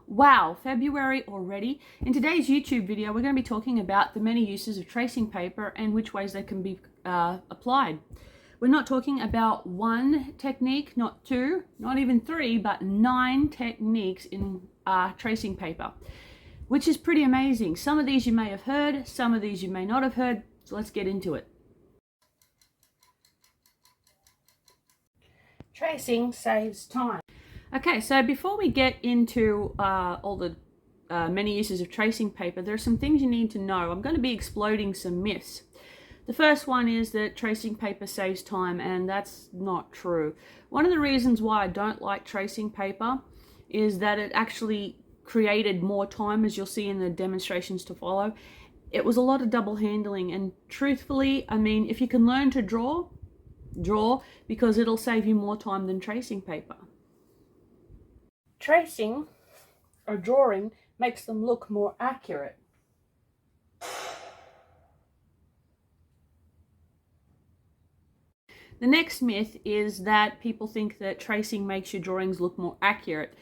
Wow, February already? In today's YouTube video, we're going to be talking about the many uses of tracing paper and which ways they can be applied. We're not talking about one technique, not two, not even three, but 9 techniques in tracing paper, which is pretty amazing. Some of these you may have heard, some of these you may not have heard, so let's get into it. Tracing saves time. Okay, so before we get into all the many uses of tracing paper, there are some things you need to know. I'm going to be exploding some myths. The first one is that tracing paper saves time, and that's not true. One of the reasons why I don't like tracing paper is that it actually created more time, as you'll see in the demonstrations to follow. It was a lot of double handling, and truthfully, I mean, if you can learn to draw, because it'll save you more time than tracing paper. Tracing or drawing makes them look more accurate. The next myth is that people think that tracing makes your drawings look more accurate.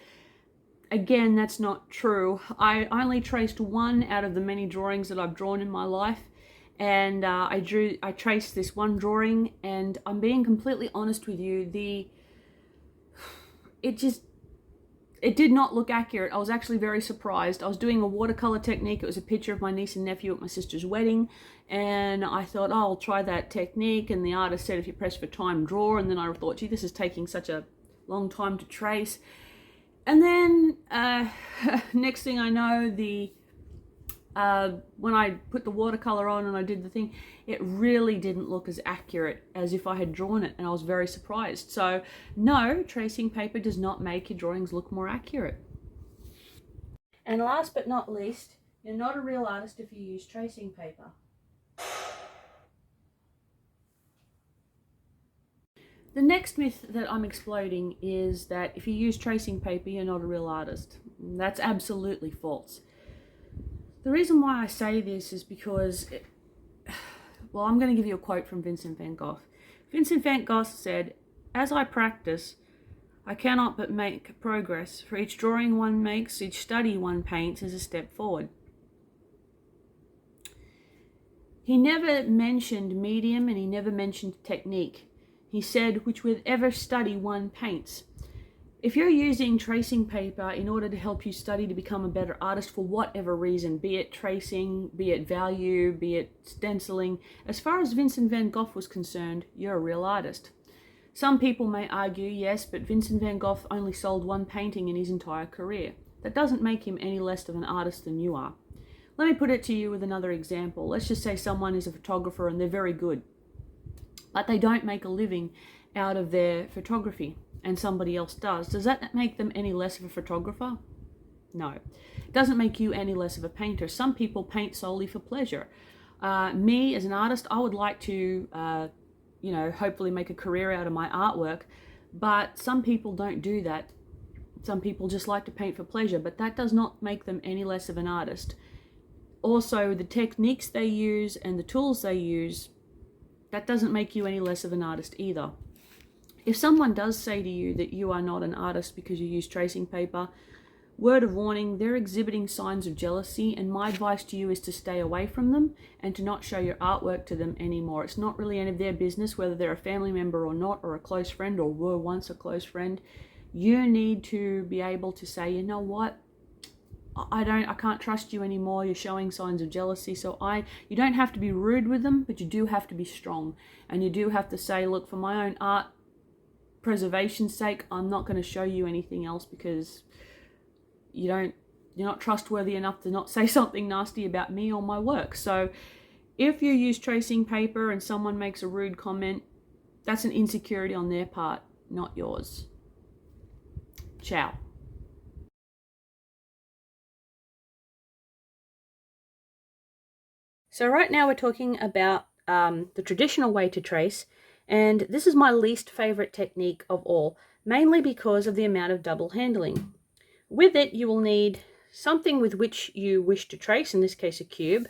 Again, that's not true. I only traced one out of the many drawings that I've drawn in my life, and I traced this one drawing, and I'm being completely honest with you, it did not look accurate. I was actually very surprised. I was doing a watercolor technique. It was a picture of my niece and nephew at my sister's wedding, and I thought, oh, I'll try that technique, and the artist said if you press for time, draw, and then I thought, gee, this is taking such a long time to trace. And then next thing I know, when I put the watercolor on and I did the thing, it really didn't look as accurate as if I had drawn it, and I was very surprised. So no, tracing paper does not make your drawings look more accurate. And last but not least, you're not a real artist if you use tracing paper. The next myth that I'm exploding is that if you use tracing paper, you're not a real artist. That's absolutely false. The reason why I say this is because, well, I'm going to give you a quote from Vincent van Gogh. Vincent van Gogh said, "As I practice, I cannot but make progress, for each drawing one makes, each study one paints is a step forward." He never mentioned medium, and he never mentioned technique. He said, whichever study one paints. If you're using tracing paper in order to help you study to become a better artist for whatever reason, be it tracing, be it value, be it stenciling, as far as Vincent van Gogh was concerned, you're a real artist. Some people may argue, yes, but Vincent van Gogh only sold one painting in his entire career. That doesn't make him any less of an artist than you are. Let me put it to you with another example. Let's just say someone is a photographer and they're very good, but they don't make a living out of their photography, and somebody else does. Does that make them any less of a photographer? No. It doesn't make you any less of a painter. Some people paint solely for pleasure. Me, as an artist, I would like to, hopefully make a career out of my artwork, but some people don't do that. Some people just like to paint for pleasure, but that does not make them any less of an artist. Also, the techniques they use and the tools they use, that doesn't make you any less of an artist either. If someone does say to you that you are not an artist because you use tracing paper, word of warning, they're exhibiting signs of jealousy, and my advice to you is to stay away from them and to not show your artwork to them anymore. It's not really any of their business whether they're a family member or not, or a close friend, or were once a close friend. You need to be able to say, you know what, I can't trust you anymore. You're showing signs of jealousy. So you don't have to be rude with them, but you do have to be strong, and you do have to say, look, for my own art preservation's sake, I'm not going to show you anything else because you're not trustworthy enough to not say something nasty about me or my work. So if you use tracing paper and someone makes a rude comment, that's an insecurity on their part, not yours. Ciao. So right now we're talking about the traditional way to trace, and this is my least favorite technique of all, mainly because of the amount of double handling. With it, you will need something with which you wish to trace, in this case a cube,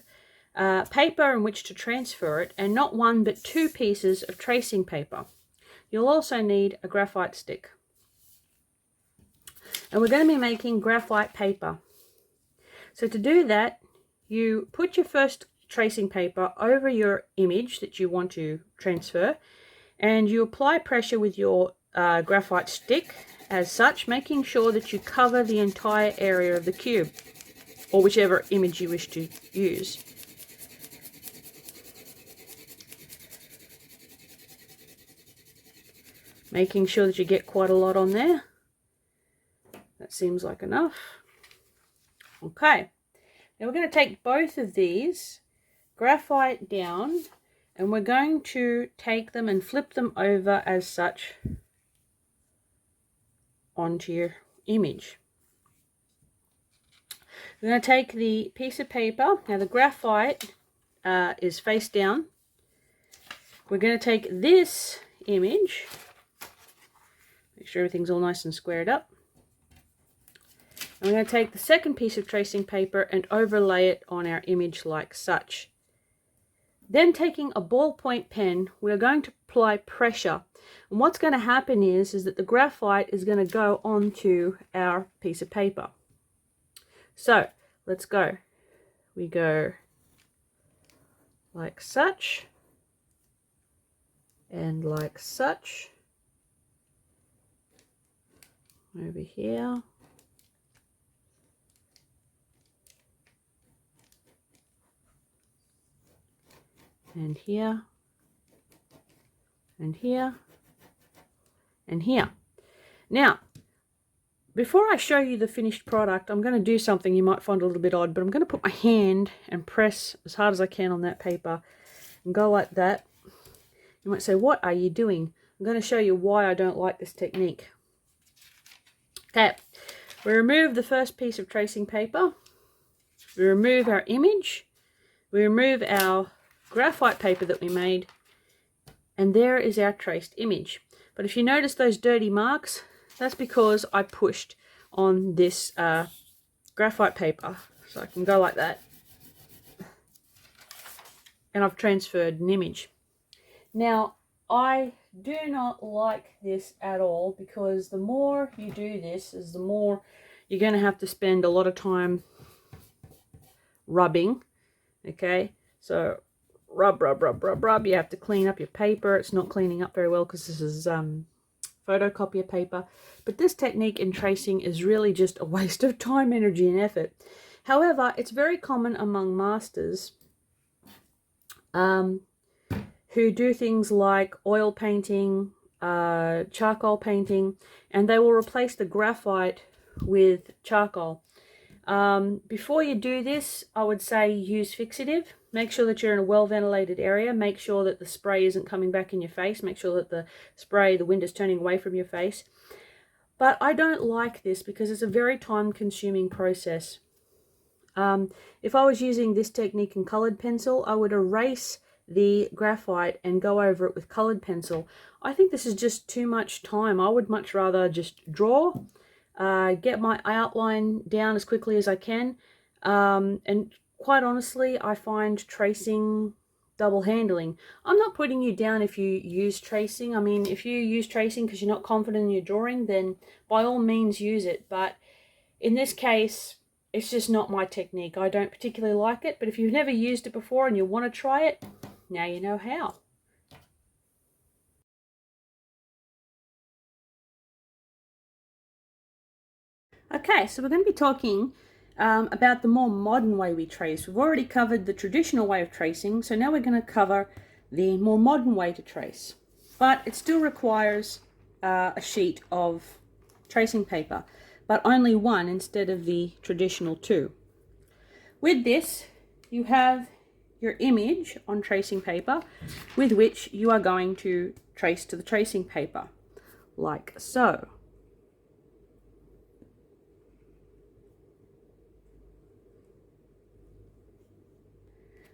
paper in which to transfer it, and not one but 2 pieces of tracing paper. You'll also need a graphite stick. And we're going to be making graphite paper. So to do that, you put your first tracing paper over your image that you want to transfer, and you apply pressure with your graphite stick as such, making sure that you cover the entire area of the cube, or whichever image you wish to use. Making sure that you get quite a lot on there. That seems like enough. Okay, now we're going to take both of these graphite down, and we're going to take them and flip them over as such onto your image. We're going to take the piece of paper. Now the graphite is face down. We're going to take this image, make sure everything's all nice and squared up. And we're going to take the second piece of tracing paper and overlay it on our image like such. Then taking a ballpoint pen, we're going to apply pressure. And what's going to happen is that the graphite is going to go onto our piece of paper. So let's go. We go like such and like such. Over here. And here, and here, and here. Now, before I show you the finished product, I'm going to do something you might find a little bit odd, but I'm going to put my hand and press as hard as I can on that paper and go like that. You might say, what are you doing? I'm going to show you why I don't like this technique. Okay, we remove the first piece of tracing paper, we remove our image, we remove our graphite paper that we made, and there is our traced image. But if you notice those dirty marks, that's because I pushed on this graphite paper. So I can go like that, and I've transferred an image. Now, I do not like this at all, because the more you do this, is the more you're going to have to spend a lot of time rubbing. Okay, so rub, rub, rub, rub, rub. You have to clean up your paper. It's not cleaning up very well because this is photocopier paper. But this technique in tracing is really just a waste of time, energy, and effort. However, it's very common among masters who do things like oil painting, charcoal painting, and they will replace the graphite with charcoal. Before you do this, I would say use fixative. Make sure that you're in a well-ventilated area. Make sure that the spray isn't coming back in your face. Make sure that the wind is turning away from your face. But I don't like this because it's a very time-consuming process. If I was using this technique in colored pencil, I would erase the graphite and go over it with colored pencil. I think this is just too much time. I would much rather just draw, get my outline down as quickly as I can, and quite honestly, I find tracing double handling. I'm not putting you down if you use tracing. I mean, if you use tracing because you're not confident in your drawing, then by all means use it. But in this case, it's just not my technique. I don't particularly like it, but if you've never used it before and you want to try it, now you know how. Okay, so we're going to be talking about the more modern way we trace. We've already covered the traditional way of tracing, so now we're going to cover the more modern way to trace. But it still requires a sheet of tracing paper, but only one instead of the traditional two. With this, you have your image on tracing paper with which you are going to trace to the tracing paper, like so.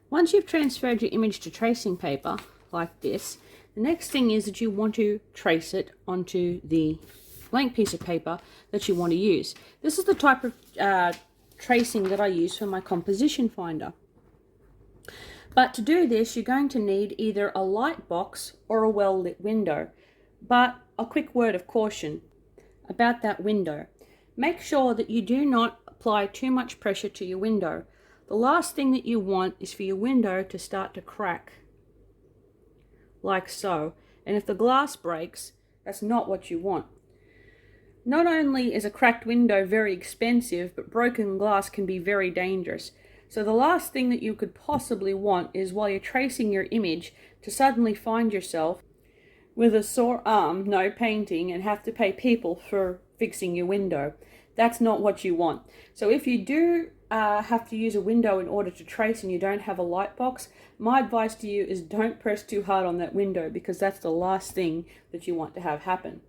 Once you've transferred your image to tracing paper, like this, the next thing is that you want to trace it onto the blank piece of paper that you want to use. This is the type of tracing that I use for my composition finder. But to do this, you're going to need either a light box or a well-lit window. But a quick word of caution about that window. Make sure that you do not apply too much pressure to your window. The last thing that you want is for your window to start to crack, like so. And if the glass breaks, that's not what you want. Not only is a cracked window very expensive, but broken glass can be very dangerous. So the last thing that you could possibly want is, while you're tracing your image, to suddenly find yourself with a sore arm, no painting, and have to pay people for fixing your window. That's not what you want. So if you do have to use a window in order to trace and you don't have a light box, my advice to you is don't press too hard on that window, because that's the last thing that you want to have happen.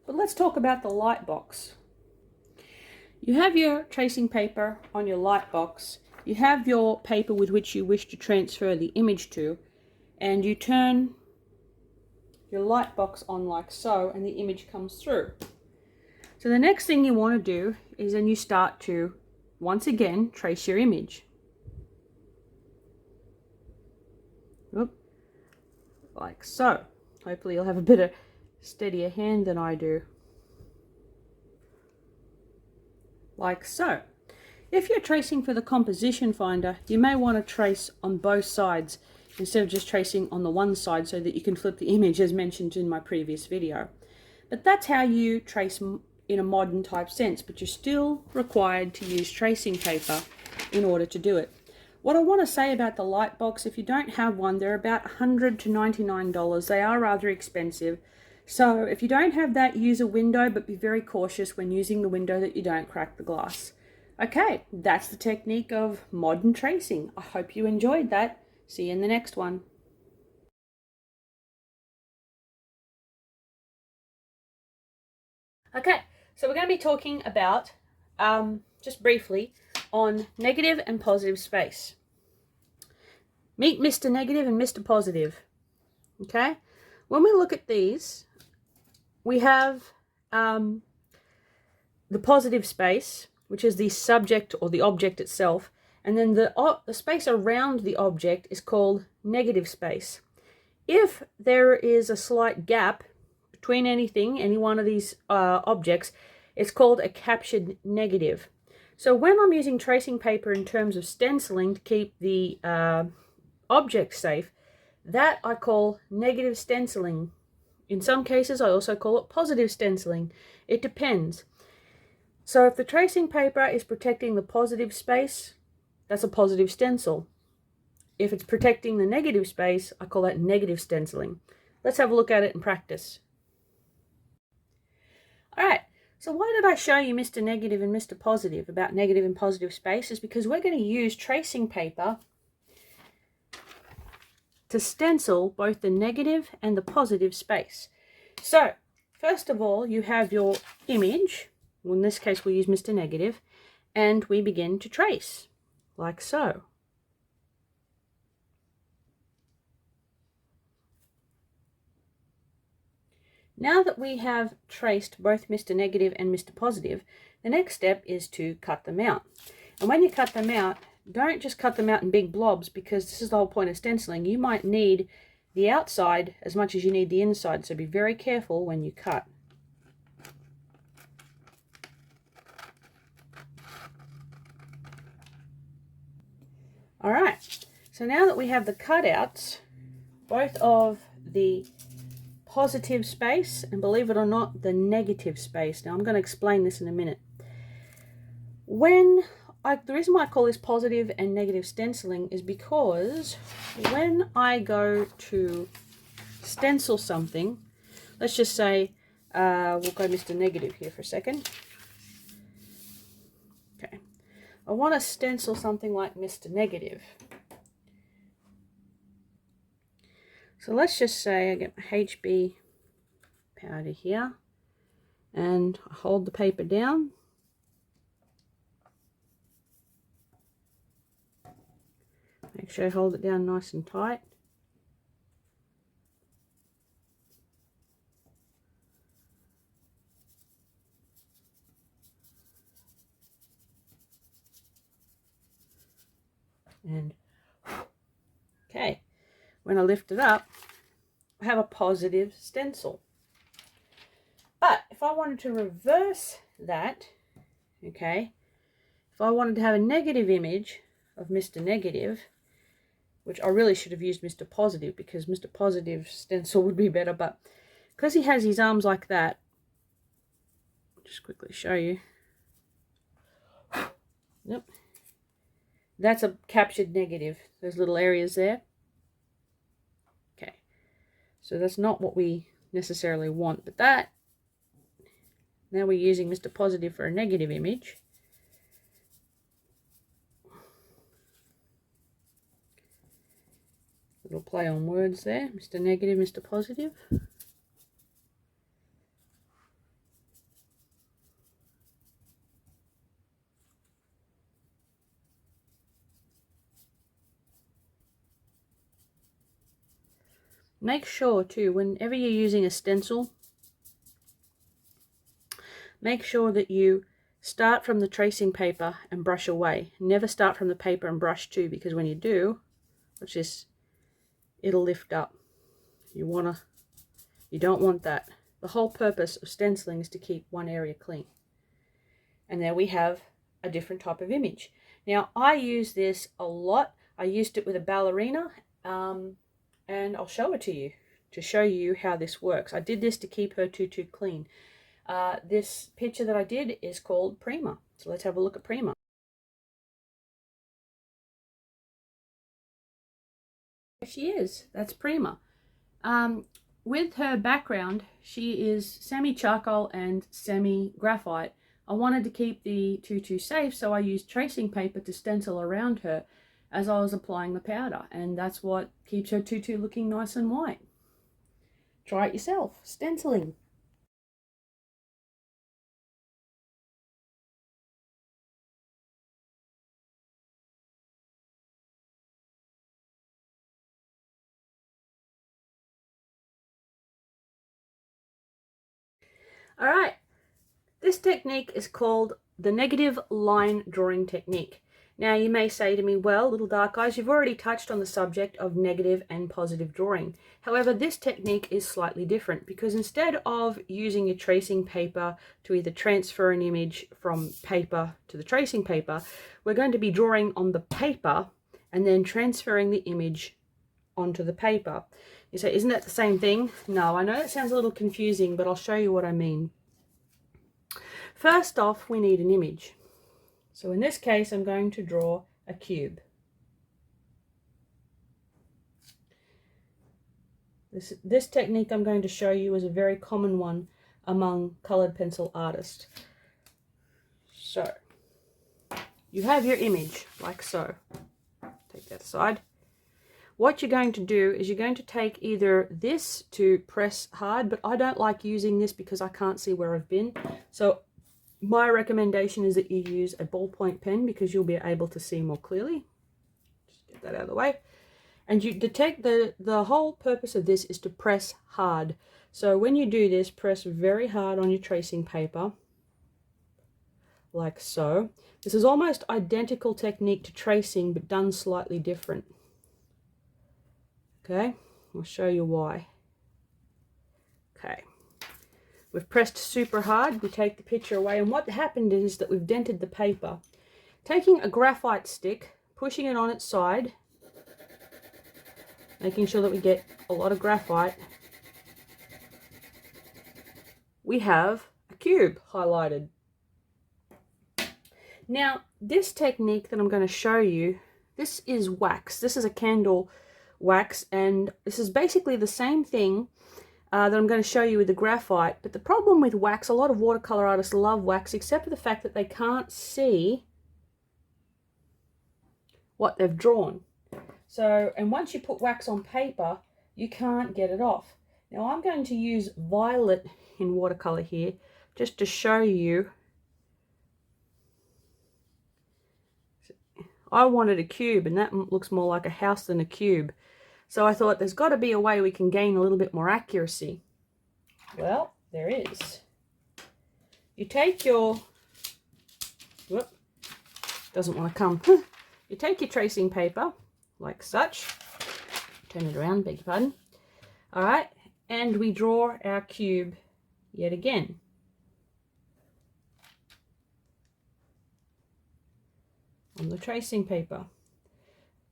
But let's talk about the light box. You have your tracing paper on your light box. You have your paper with which you wish to transfer the image to, and you turn your light box on like so, and the image comes through. So the next thing you want to do is then you start to, once again, trace your image. Oop. Like so. Hopefully you'll have a bit of steadier hand than I do. Like so. If you're tracing for the composition finder, you may want to trace on both sides instead of just tracing on the one side, so that you can flip the image, as mentioned in my previous video. But that's how you trace in a modern type sense, but you're still required to use tracing paper in order to do it. What I want to say about the light box, if you don't have one, they're about $100 to $99. They are rather expensive. So if you don't have that, use a window, but be very cautious when using the window that you don't crack the glass. Okay, that's the technique of modern tracing. I hope you enjoyed that. See you in the next one. Okay, so we're going to be talking about, just briefly, on negative and positive space. Meet Mr. Negative and Mr. Positive. Okay, when we look at these, we have the positive space, which is the subject or the object itself, and then the space around the object is called negative space. If there is a slight gap between any one of these objects, it's called a captured negative. So when I'm using tracing paper in terms of stenciling to keep the object safe, that I call negative stenciling. In some cases, I also call it positive stenciling. It depends. So if the tracing paper is protecting the positive space, that's a positive stencil. If it's protecting the negative space, I call that negative stenciling. Let's have a look at it in practice. Alright, so why did I show you Mr. Negative and Mr. Positive about negative and positive space? Is because we're going to use tracing paper to stencil both the negative and the positive space. So, first of all, you have your image. Well, in this case, we'll use Mr. Negative, and we begin to trace, like so. Now that we have traced both Mr. Negative and Mr. Positive, the next step is to cut them out. And when you cut them out, don't just cut them out in big blobs, because this is the whole point of stenciling. You might need the outside as much as you need the inside, so be very careful when you cut. Alright, so now that we have the cutouts, both of the positive space and, believe it or not, the negative space. Now I'm going to explain this in a minute. The reason why I call this positive and negative stenciling is because when I go to stencil something, let's just say, we'll go Mr. Negative here for a second. Okay, I want to stencil something like Mr. Negative. So let's just say I get my HB powder here, and I hold the paper down. Make sure I hold it down nice and tight. And okay, when I lift it up, I have a positive stencil. But if I wanted to reverse that okay? If I wanted to have a negative image of Mr. Negative, which I really should have used Mr. Positive because Mr. Positive stencil would be better, but because he has his arms like that, I'll just quickly show you. Yep. That's a captured negative, those little areas there. Okay, so that's not what we necessarily want, but that, now we're using Mr. Positive for a negative image. Little play on words there, Mr. Negative, Mr. Positive. Make sure too, whenever you're using a stencil, make sure that you start from the tracing paper and brush away. Never start from the paper and brush too, because when you do, watch this, it'll lift up. You don't want that. The whole purpose of stenciling is to keep one area clean. And there we have a different type of image. Now I use this a lot. I used it with a ballerina, and I'll show it to you to show you how this works. I did this to keep her tutu clean. This picture that I did is called Prima. So let's have a look at Prima. There she is. That's Prima. With her background, she is semi-charcoal and semi-graphite. I wanted to keep the tutu safe, so I used tracing paper to stencil around her as I was applying the powder, and that's what keeps her tutu looking nice and white. Try it yourself, stenciling. All right, this technique is called the negative line drawing technique. Now you may say to me, well, little dark eyes, you've already touched on the subject of negative and positive drawing. However, this technique is slightly different because instead of using your tracing paper to either transfer an image from paper to the tracing paper, we're going to be drawing on the paper and then transferring the image onto the paper. You say, isn't that the same thing? No, I know that sounds a little confusing, but I'll show you what I mean. First off, we need an image. So in this case, I'm going to draw a cube. This technique I'm going to show you is a very common one among colored pencil artists. So you have your image like so. Take that aside. What you're going to do is you're going to take either this to press hard, but I don't like using this because I can't see where I've been. So my recommendation is that you use a ballpoint pen because you'll be able to see more clearly. Just get that out of the way. And you detect the whole purpose of this is to press hard. So when you do this, press very hard on your tracing paper, like so. This is almost identical technique to tracing, but done slightly different. Okay, I'll show you why. Okay. We've pressed super hard, we take the picture away, and what happened is that we've dented the paper. Taking a graphite stick, pushing it on its side, making sure that we get a lot of graphite, we have a cube highlighted. Now, this technique that I'm going to show you, this is wax. This is a candle wax, and this is basically the same thing that I'm going to show you with the graphite. But the problem with wax, a lot of watercolor artists love wax, except for the fact that they can't see what they've drawn. So, and once you put wax on paper, you can't get it off. Now I'm going to use violet in watercolor here, just to show you. I wanted a cube, and that looks more like a house than a cube. So I thought there's got to be a way we can gain a little bit more accuracy. Well, there is. You take your, whoop, doesn't want to come. You take your tracing paper, like such. Turn it around, beg your pardon. All right, and we draw our cube yet again. on the tracing paper.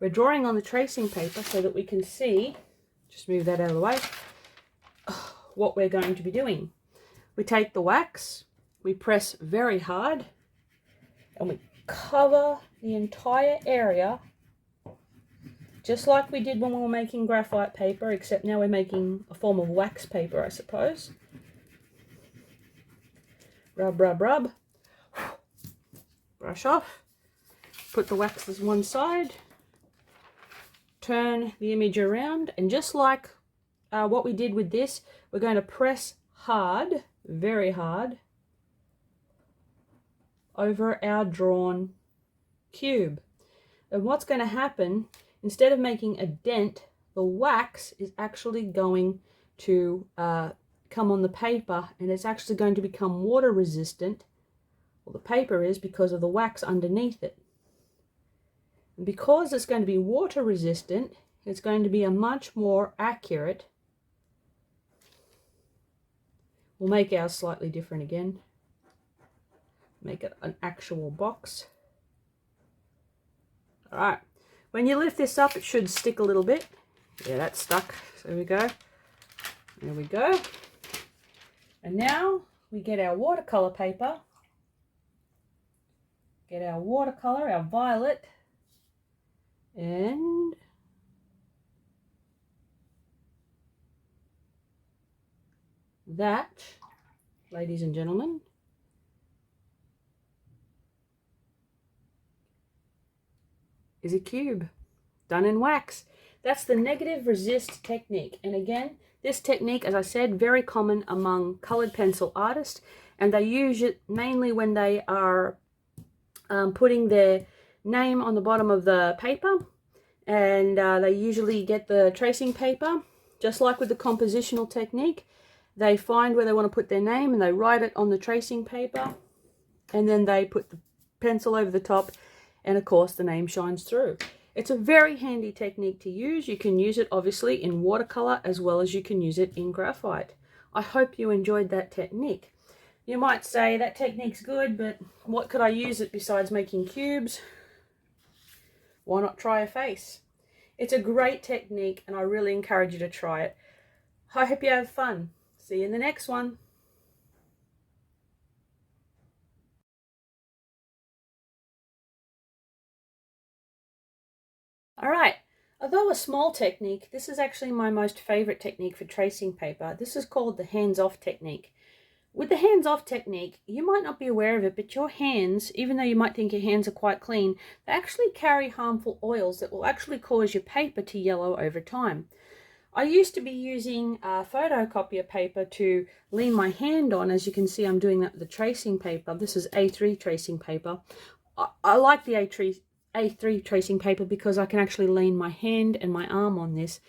We're drawing on the tracing paper so that we can see, just move that out of the way, what we're going to be doing. We take the wax, we press very hard, and we cover the entire area, just like we did when we were making graphite paper, except now we're making a form of wax paper, I suppose. Rub, rub, rub. Brush off. Put the wax as one side. Turn the image around, and just like what we did with this, we're going to press hard, very hard, over our drawn cube. And what's going to happen, instead of making a dent, the wax is actually going to come on the paper, and it's actually going to become water resistant. Well, the paper is, because of the wax underneath it. And because it's going to be water resistant, it's going to be a much more accurate. We'll make ours slightly different again. Make it an actual box. All right. When you lift this up, it should stick a little bit. Yeah, that's stuck. So there we go. There we go. And now we get our watercolor paper. Get our watercolor, our violet. And that, ladies and gentlemen, is a cube done in wax. That's the negative resist technique. And again, this technique, as I said, very common among colored pencil artists, and they use it mainly when they are putting their name on the bottom of the paper, and they usually get the tracing paper, just like with the compositional technique. They find where they want to put their name and they write it on the tracing paper, and then they put the pencil over the top, and of course the name shines through. It's a very handy technique to use. You can use it obviously in watercolor as well as you can use it in graphite. I hope you enjoyed that technique. You might say that technique's good, but what could I use it besides making cubes? Why not try a face? It's a great technique and I really encourage you to try it. I hope you have fun. See you in the next one. All right, although a small technique, this is actually my most favorite technique for tracing paper. This is called the hands-off technique. With the hands-off technique, you might not be aware of it, but your hands, even though you might think your hands are quite clean, they actually carry harmful oils that will actually cause your paper to yellow over time. I used to be using photocopier paper to lean my hand on. As you can see, I'm doing that with the tracing paper. This is A3 tracing paper. I like the A3 tracing paper because I can actually lean my hand and my arm on this.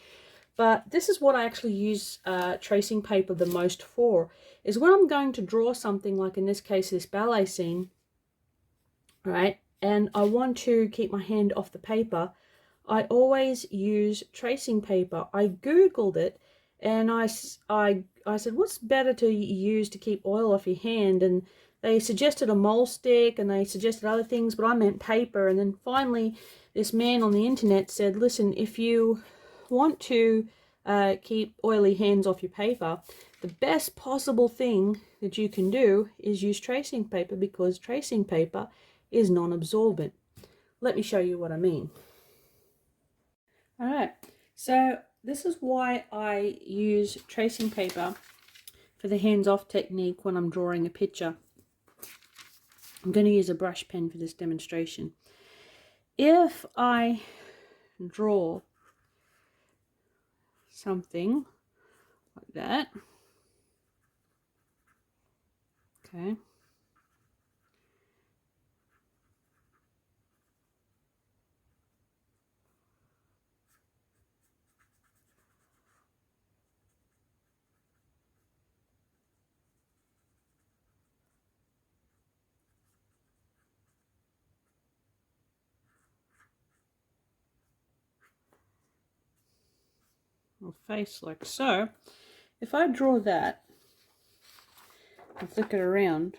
But this is what I actually use tracing paper the most for, is when I'm going to draw something, like in this case, this ballet scene, right? And I want to keep my hand off the paper, I always use tracing paper. I Googled it and I said, what's better to use to keep oil off your hand? And they suggested a mole stick and they suggested other things, but I meant paper. And then finally, this man on the internet said, listen, if you want to keep oily hands off your paper, the best possible thing that you can do is use tracing paper, because tracing paper is non-absorbent. Let me show you what I mean. All right, so this is why I use tracing paper for the hands-off technique when I'm drawing a picture. I'm going to use a brush pen for this demonstration. If I draw something like that, okay, a face like so. If I draw that and flick it around,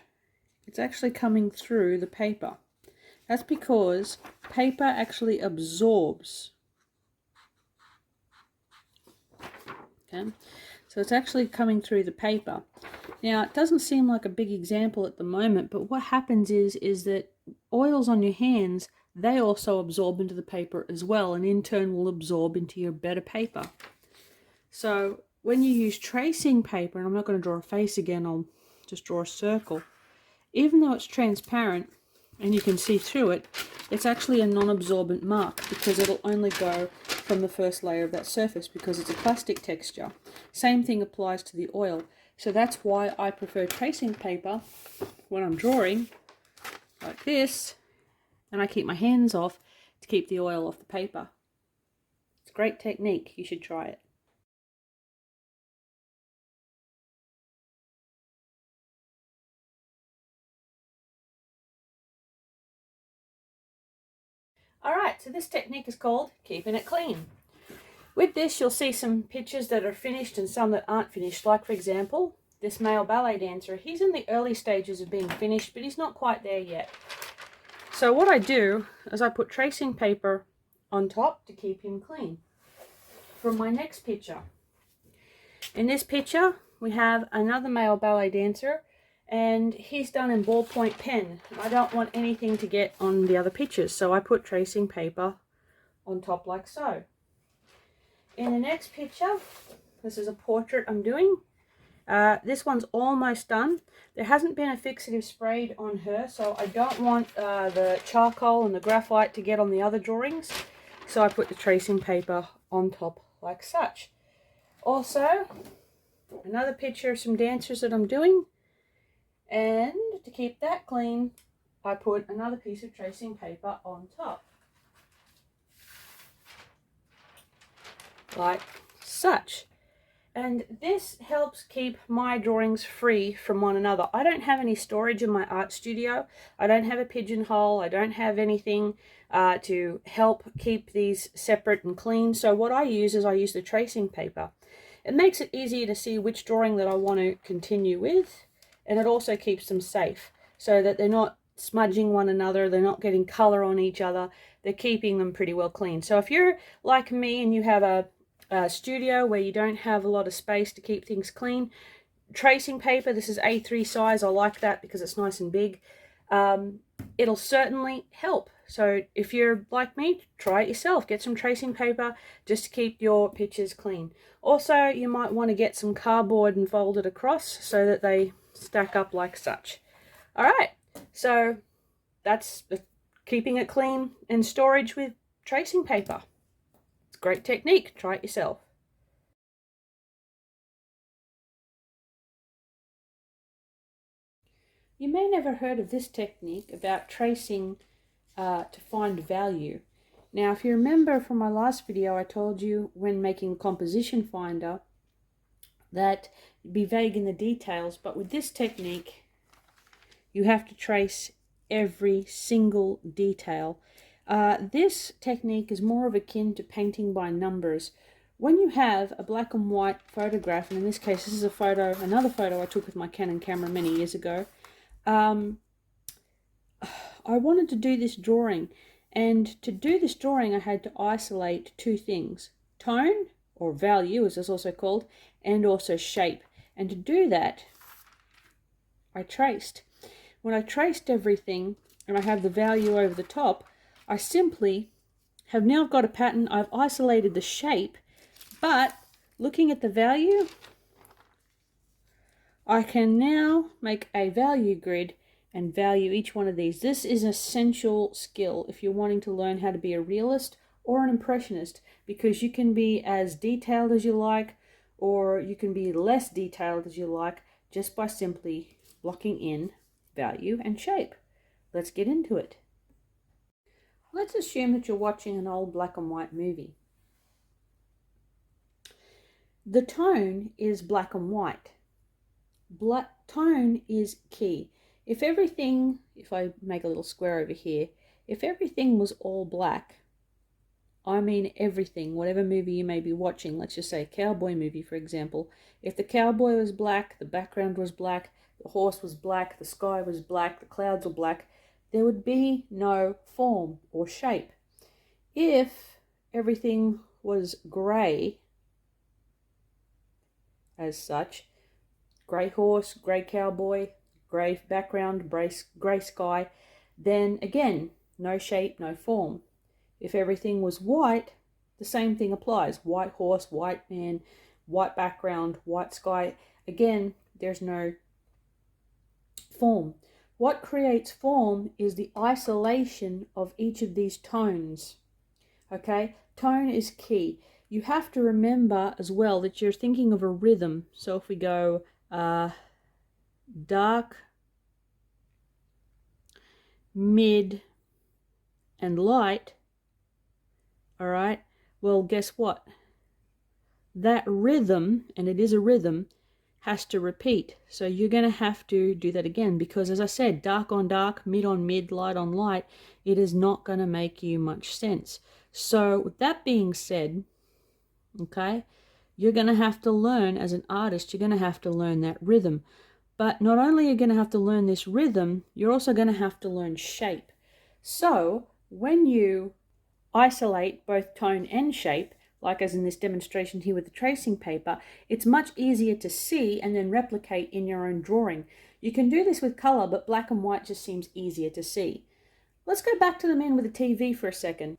it's actually coming through the paper. That's because paper actually absorbs. Okay, so it's actually coming through the paper. Now, it doesn't seem like a big example at the moment, but what happens is that oils on your hands, they also absorb into the paper as well, and in turn will absorb into your better paper. So when you use tracing paper, and I'm not going to draw a face again, I'll just draw a circle, even though it's transparent and you can see through it, it's actually a non-absorbent mark because it'll only go from the first layer of that surface because it's a plastic texture. Same thing applies to the oil. So that's why I prefer tracing paper when I'm drawing like this, and I keep my hands off to keep the oil off the paper. It's a great technique. You should try it. Alright, so this technique is called keeping it clean. With this, you'll see some pictures that are finished and some that aren't finished. Like, for example, this male ballet dancer. He's in the early stages of being finished, but he's not quite there yet. So what I do is I put tracing paper on top to keep him clean. For my next picture. In this picture, we have another male ballet dancer, and he's done in ballpoint pen. I don't want anything to get on the other pictures, so I put tracing paper on top like so. In the next picture, this is a portrait I'm doing. This one's almost done. There hasn't been a fixative sprayed on her, so I don't want the charcoal and the graphite to get on the other drawings. So I put the tracing paper on top like such. Also, another picture of some dancers that I'm doing. And to keep that clean, I put another piece of tracing paper on top. Like such. And this helps keep my drawings free from one another. I don't have any storage in my art studio. I don't have a pigeonhole. I don't have anything to help keep these separate and clean. So what I use is I use the tracing paper. It makes it easier to see which drawing that I want to continue with. And it also keeps them safe so that they're not smudging one another. They're not getting color on each other. They're keeping them pretty well clean. So if you're like me and you have a studio where you don't have a lot of space to keep things clean, tracing paper, this is A3 size, I like that because it's nice and big, it'll certainly help. So if you're like me, try it yourself. Get some tracing paper just to keep your pictures clean. Also, you might want to get some cardboard and fold it across so that they stack up like such. Alright, so that's keeping it clean and storage with tracing paper. Great technique. Try it yourself. You may never heard of this technique about tracing to find value. Now, if you remember from my last video, I told you when making composition finder that be vague in the details, but with this technique, you have to trace every single detail. This technique is more of akin to painting by numbers. When you have a black and white photograph, and in this case this is another photo I took with my Canon camera many years ago, I wanted to do this drawing, and to do this drawing I had to isolate two things: tone, or value as it's also called, and also shape. And to do that, I traced. When I traced everything and I have the value over the top, I simply have now got a pattern. I've isolated the shape, but looking at the value, I can now make a value grid and value each one of these. This is an essential skill if you're wanting to learn how to be a realist or an impressionist, because you can be as detailed as you like, or you can be less detailed as you like, just by simply blocking in value and shape. Let's get into it. Let's assume that you're watching an old black and white movie. The tone is black and white. Tone is key. If I make a little square over here, if everything was all black, I mean everything, whatever movie you may be watching, let's just say a cowboy movie for example, if the cowboy was black, the background was black, the horse was black, the sky was black, the clouds were black, there would be no form or shape. If everything was grey, as such, grey horse, grey cowboy, grey background, grey sky, then again, no shape, no form. If everything was white, the same thing applies. White horse, white man, white background, white sky. Again, there's no form. What creates form is the isolation of each of these tones. Okay, tone is key. You have to remember as well that you're thinking of a rhythm. So if we go dark, mid, and light, all right, well, guess what? That rhythm, and it is a rhythm, has to repeat. So you're going to have to do that again, because as I said, dark on dark, mid on mid, light on light, it is not going to make you much sense. So with that being said, okay, you're going to have to learn, as an artist, you're going to have to learn that rhythm. But not only are you going to have to learn this rhythm, you're also going to have to learn shape. So when you isolate both tone and shape, like as in this demonstration here with the tracing paper, it's much easier to see and then replicate in your own drawing. You can do this with color, but black and white just seems easier to see. Let's go back to the man with the TV for a second.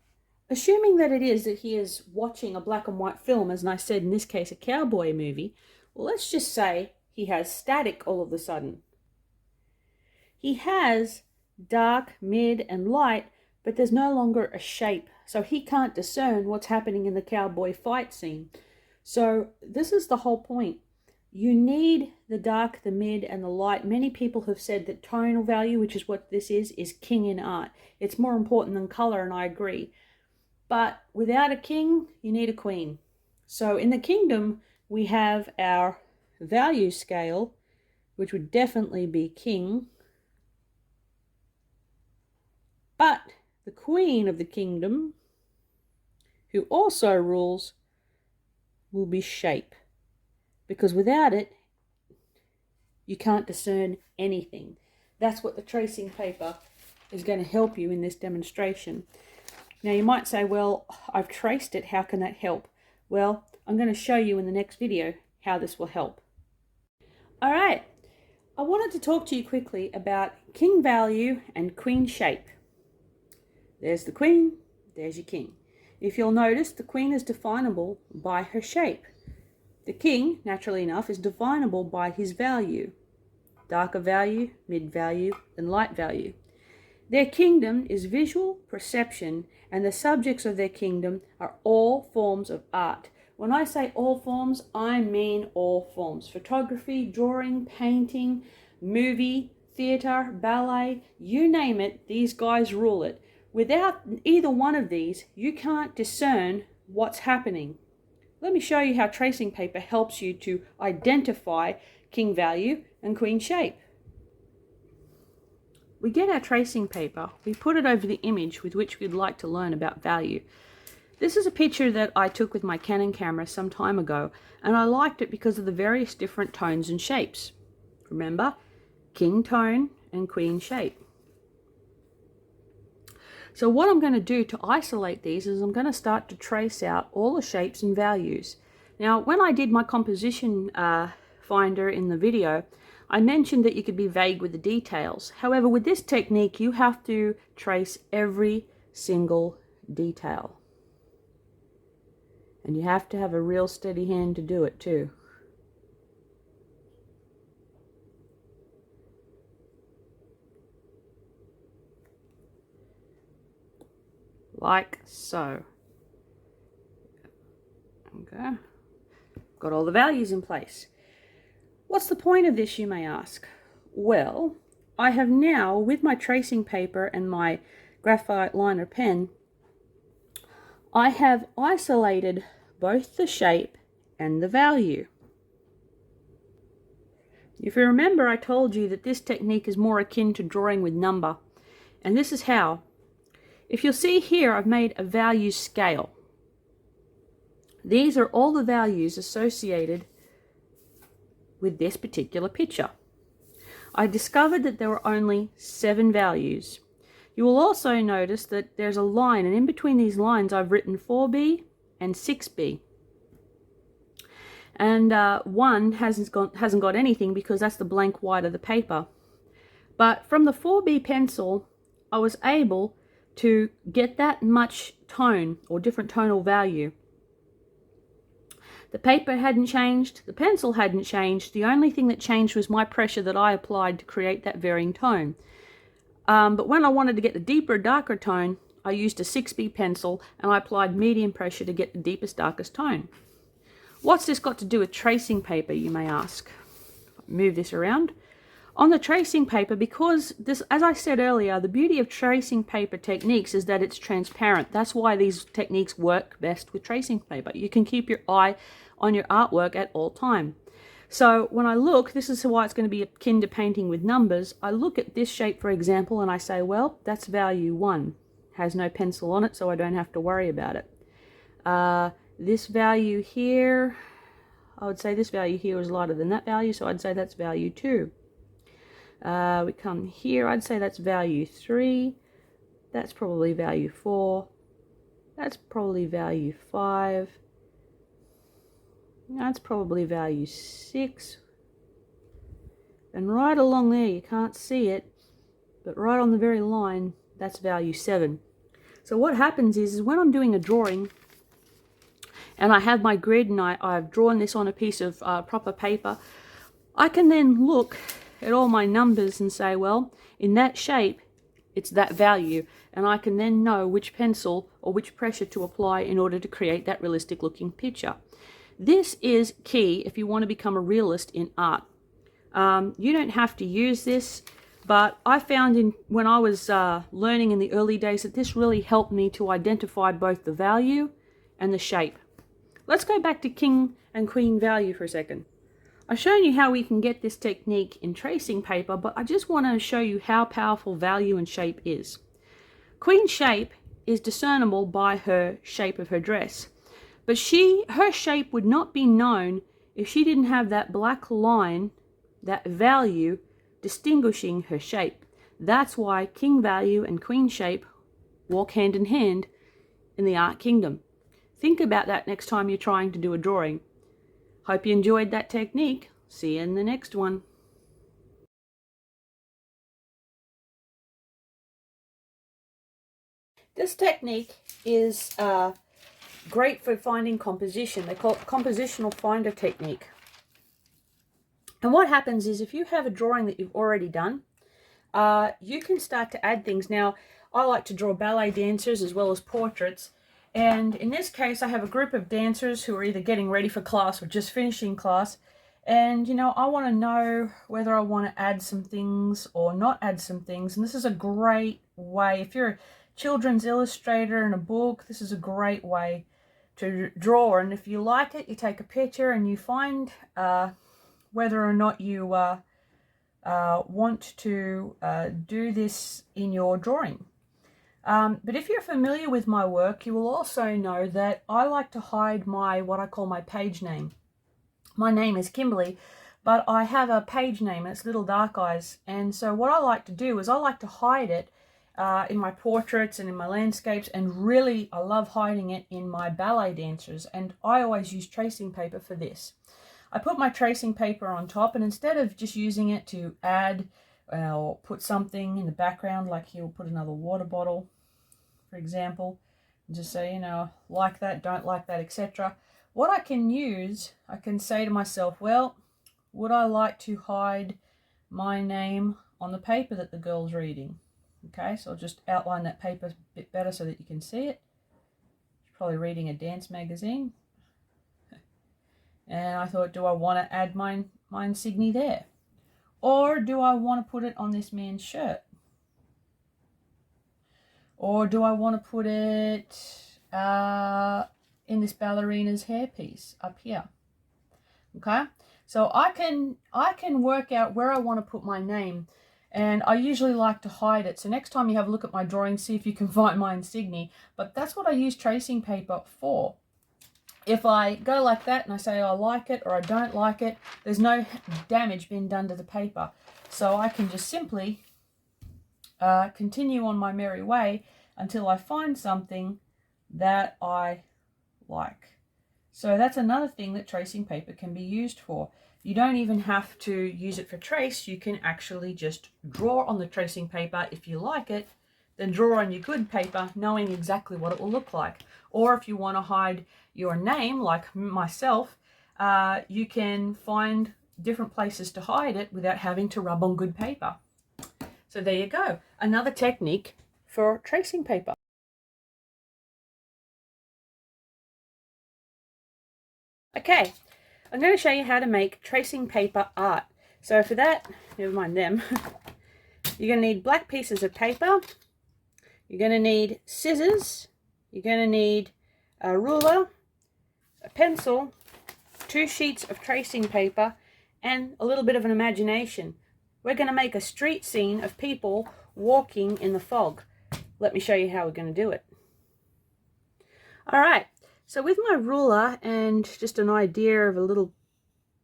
Assuming that it is that he is watching a black and white film, as I said, in this case, a cowboy movie, well, let's just say he has static all of a sudden. He has dark, mid, and light, but there's no longer a shape, so he can't discern what's happening in the cowboy fight scene. So this is the whole point. You need the dark, the mid, and the light. Many people have said that tonal value, which is what this is king in art. It's more important than color, and I agree. But without a king, you need a queen. So in the kingdom, we have our value scale, which would definitely be king. But the queen of the kingdom, who also rules, will be shape. Because without it, you can't discern anything. That's what the tracing paper is going to help you in this demonstration. Now you might say, well, I've traced it, how can that help? Well, I'm going to show you in the next video how this will help. All right, I wanted to talk to you quickly about king value and queen shape. There's the queen, there's your king. If you'll notice, the queen is definable by her shape. The king, naturally enough, is definable by his value. Darker value, mid value, and light value. Their kingdom is visual perception, and the subjects of their kingdom are all forms of art. When I say all forms, I mean all forms. Photography, drawing, painting, movie, theater, ballet, you name it, these guys rule it. Without either one of these, you can't discern what's happening. Let me show you how tracing paper helps you to identify king value and queen shape. We get our tracing paper, we put it over the image with which we'd like to learn about value. This is a picture that I took with my Canon camera some time ago, and I liked it because of the various different tones and shapes. Remember, king tone and queen shape. So what I'm going to do to isolate these is I'm going to start to trace out all the shapes and values. Now, when I did my composition finder in the video, I mentioned that you could be vague with the details. However, with this technique, you have to trace every single detail. And you have to have a real steady hand to do it too. Like so. Okay. Got all the values in place. What's the point of this, you may ask? Well, I have now, with my tracing paper and my graphite liner pen, I have isolated both the shape and the value. If you remember, I told you that this technique is more akin to drawing with number, and this is how. If you'll see here, I've made a value scale. These are all the values associated with this particular picture. I discovered that there were only 7 values. You will also notice that there's a line, and in between these lines I've written 4B and 6B. And 1 hasn't got anything because that's the blank white of the paper. But from the 4B pencil, I was able to get that much tone or different tonal value. The paper hadn't changed, the pencil hadn't changed. The only thing that changed was my pressure that I applied to create that varying tone. But when I wanted to get the deeper, darker tone, I used a 6B pencil and I applied medium pressure to get the deepest, darkest tone. What's this got to do with tracing paper, you may ask? Move this around. On the tracing paper, because this, as I said earlier, the beauty of tracing paper techniques is that it's transparent. That's why these techniques work best with tracing paper. You can keep your eye on your artwork at all time. So when I look, this is why it's going to be akin to painting with numbers. I look at this shape, for example, and I say, well, that's value 1. Has no pencil on it, so I don't have to worry about it. This value here, I would say this value here is lighter than that value, so I'd say that's value 2. We come here, I'd say that's value 3. That's probably value 4. That's probably value 5. That's probably value 6. And right along there, you can't see it, but right on the very line, that's value 7. So what happens is when I'm doing a drawing, and I have my grid and I've drawn this on a piece of proper paper, I can then look at all my numbers and say, well, in that shape, it's that value. And I can then know which pencil or which pressure to apply in order to create that realistic looking picture. This is key if you want to become a realist in art. You don't have to use this, but I found when I was learning in the early days that this really helped me to identify both the value and the shape. Let's go back to king and queen value for a second. I've shown you how we can get this technique in tracing paper, but I just want to show you how powerful value and shape is. Queen's shape is discernible by her shape of her dress, but her shape would not be known if she didn't have that black line, that value, distinguishing her shape. That's why king value and queen shape walk hand in hand in the art kingdom. Think about that next time you're trying to do a drawing. Hope you enjoyed that technique. See you in the next one. This technique is great for finding composition. They call it compositional finder technique. And what happens is if you have a drawing that you've already done, you can start to add things. Now, I like to draw ballet dancers as well as portraits. And in this case, I have a group of dancers who are either getting ready for class or just finishing class. And, you know, I want to know whether I want to add some things or not add some things. And this is a great way. If you're a children's illustrator in a book, this is a great way to draw. And if you like it, you take a picture and you find whether or not you want to do this in your drawing. But if you're familiar with my work, you will also know that I like to hide what I call my page name. My name is Kimberly, but I have a page name, and it's Little Dark Eyes. And so what I like to do is I like to hide it in my portraits and in my landscapes, and really I love hiding it in my ballet dancers. And I always use tracing paper for this. I put my tracing paper on top, and instead of just using it to add or put something in the background, like here we'll put another water bottle, for example, and just say, you know, like that, don't like that, etc. What I can use, I can say to myself, well, would I like to hide my name on the paper that the girl's reading? Okay, so I'll just outline that paper a bit better so that you can see it. She's probably reading a dance magazine. And I thought, do I want to add my insignia there? Or do I want to put it on this man's shirt? Or do I want to put it in this ballerina's hairpiece up here? Okay, so I can work out where I want to put my name, and I usually like to hide it. So next time you have a look at my drawing, see if you can find my insignia. But that's what I use tracing paper for. If I go like that and I say I like it or I don't like it, there's no damage being done to the paper. So I can just simply continue on my merry way until I find something that I like. So that's another thing that tracing paper can be used for. You don't even have to use it for trace. You can actually just draw on the tracing paper if you like it, then draw on your good paper knowing exactly what it will look like. Or if you want to hide your name, like myself, you can find different places to hide it without having to rub on good paper. So there you go, another technique for tracing paper. Okay, I'm going to show you how to make tracing paper art. So for that, never mind them, you're going to need black pieces of paper, you're going to need scissors, you're going to need a ruler, a pencil, 2 sheets of tracing paper, and a little bit of an imagination. We're going to make a street scene of people walking in the fog. Let me show you how we're going to do it. Alright, so with my ruler and just an idea of a little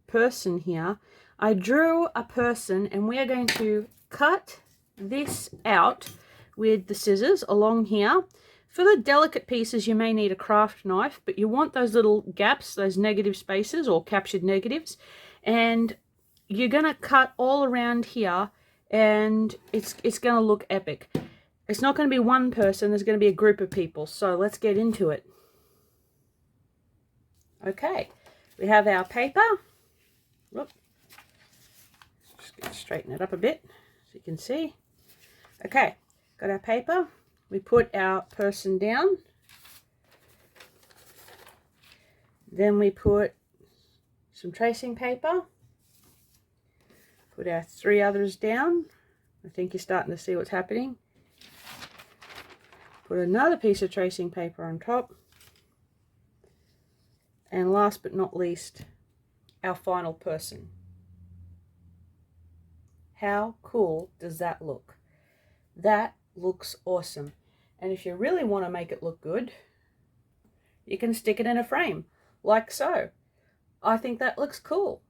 person here, I drew a person, and we are going to cut this out with the scissors along here. For the delicate pieces you may need a craft knife, but you want those little gaps, those negative spaces or captured negatives, and you're going to cut all around here, and it's going to look epic. It's not going to be one person, there's going to be a group of people, so let's get into it. Okay, we have our paper. Whoop. Just straighten it up a bit so you can see. Okay, got our paper. We put our person down. Then we put some tracing paper. Put our 3 others down. I think you're starting to see what's happening. Put another piece of tracing paper on top. And last but not least, our final person. How cool does that look? That looks awesome. And if you really want to make it look good, you can stick it in a frame, like so. I think that looks cool.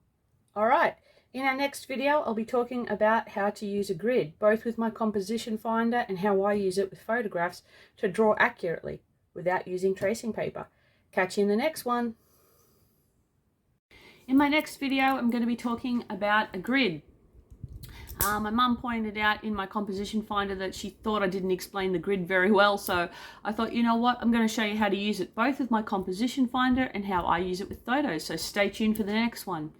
Alright, in our next video I'll be talking about how to use a grid, both with my composition finder and how I use it with photographs to draw accurately without using tracing paper. Catch you in the next one. In my next video I'm going to be talking about a grid. My mum pointed out in my composition finder that she thought I didn't explain the grid very well, so I thought, you know what, I'm going to show you how to use it both with my composition finder and how I use it with photos, so stay tuned for the next one.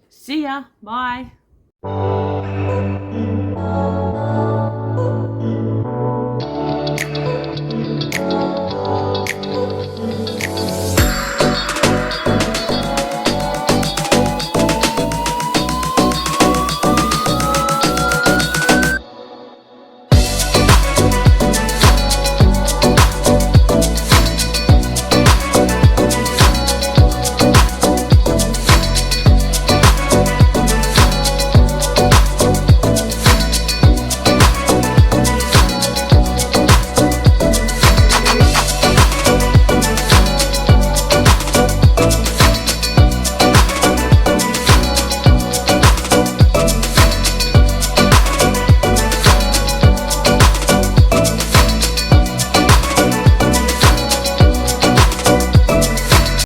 See ya, bye.